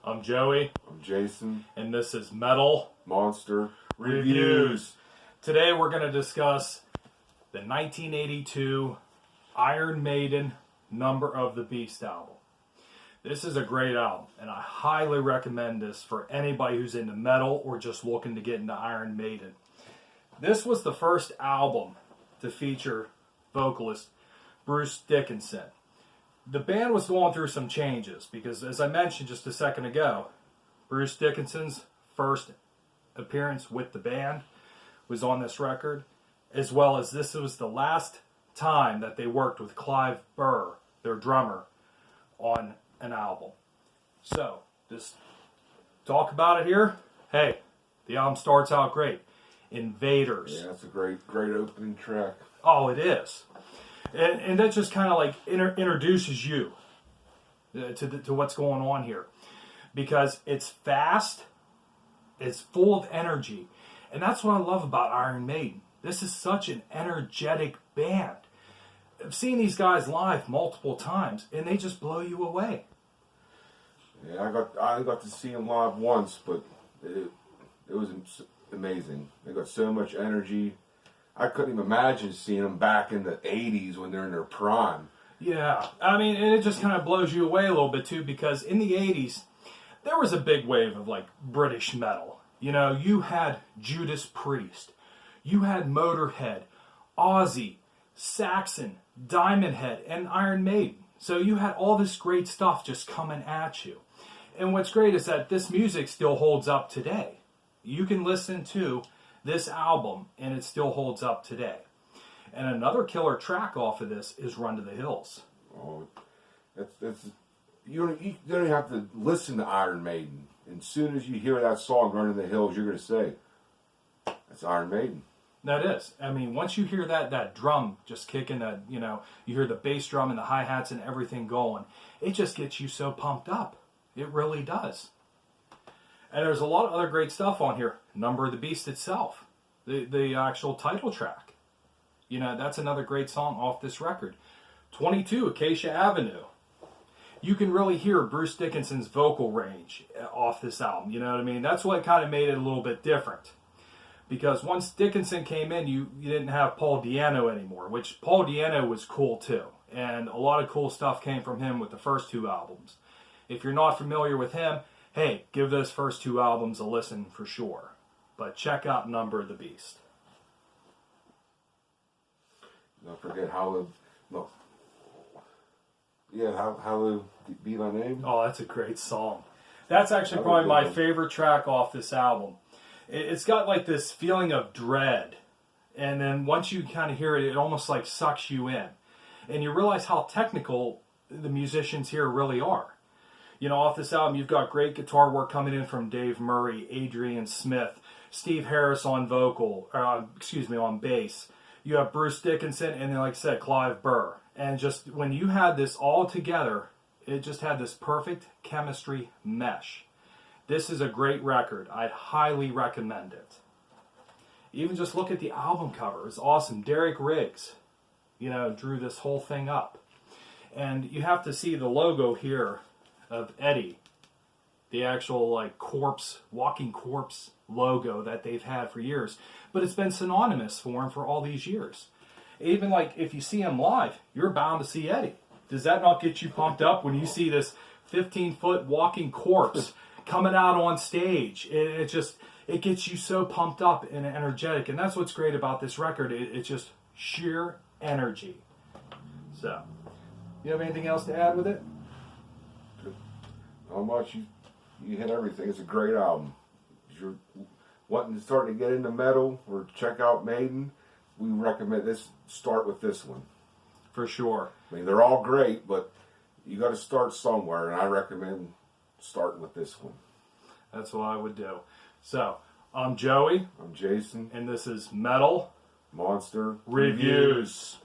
I'm Joey, I'm Jason. and this is Metal Monster Reviews. Today we're going to discuss the 1982 Iron Maiden Number of the Beast album. This is a great album, and I highly recommend this for anybody who's into metal or just looking to get into Iron Maiden. This was the first album to feature vocalist Bruce Dickinson. The band was going through some changes because, as I mentioned just a second ago, Bruce Dickinson's first appearance with the band was on this record, as well as this was the last time that they worked with Clive Burr, their drummer, on an album. So, just talk about it here. Hey, the album starts out great. Invaders. Yeah, that's a great opening track. Oh, it is. And that just kind of like introduces you to what's going on here. Because it's fast, it's full of energy. And that's what I love about Iron Maiden. This is such an energetic band. I've seen these guys live multiple times, and they just blow you away. Yeah, I got to see them live once, but it was amazing. They got so much energy. I couldn't even imagine seeing them back in the 80s when they're in their prime. Yeah, I mean, and it just kind of blows you away a little bit too, because in the 80s, there was a big wave of like British metal. You know, you had Judas Priest, you had Motorhead, Ozzy, Saxon, Diamond Head, and Iron Maiden. So you had all this great stuff just coming at you. And what's great is that this music still holds up today. You can listen to this album and it still holds up today. And another killer track off of this is Run to the Hills. Oh, that's you don't even have to listen to Iron Maiden. And as soon as you hear that song, Run to the Hills, you're going to say, that's Iron Maiden. That is. I mean, once you hear that drum just kicking, you hear the bass drum and the hi-hats and everything going, it just gets you so pumped up. It really does. And there's a lot of other great stuff on here. Number of the Beast itself. The actual title track. You know, that's another great song off this record. 22, Acacia Avenue. You can really hear Bruce Dickinson's vocal range off this album. You know what I mean? That's what kind of made it a little bit different. Because once Dickinson came in, you didn't have Paul Di'Anno anymore, which Paul Di'Anno was cool too. And a lot of cool stuff came from him with the first two albums. If you're not familiar with him, hey, give those first two albums a listen for sure. But check out Number of the Beast. Don't forget Hallowed Be My Name. Oh, that's a great song. That's actually probably my favorite track off this album. It's got like this feeling of dread. And then once you kind of hear it, it almost like sucks you in. And you realize how technical the musicians here really are. You know, off this album, you've got great guitar work coming in from Dave Murray, Adrian Smith, Steve Harris on on bass. You have Bruce Dickinson, and then, like I said, Clive Burr. And just when you had this all together, it just had this perfect chemistry mesh. This is a great record. I'd highly recommend it. Even just look at the album cover. It's awesome. Derek Riggs, drew this whole thing up. And you have to see the logo here of Eddie, the actual walking corpse logo that they've had for years. But it's been synonymous for him for all these years. Even if you see him live, you're bound to see Eddie. Does that not get you pumped up when you see this 15-foot walking corpse coming out on stage? It gets you so pumped up and energetic. And that's what's great about this record. It's just sheer energy. So, you have anything else to add with it? How much you hit everything. It's a great album. If you're wanting to start to get into metal or check out Maiden, we recommend this. Start with this one. For sure. I mean, they're all great, but you got to start somewhere, and I recommend starting with this one. That's what I would do. So, I'm Joey. I'm Jason. And this is Metal Monster Reviews.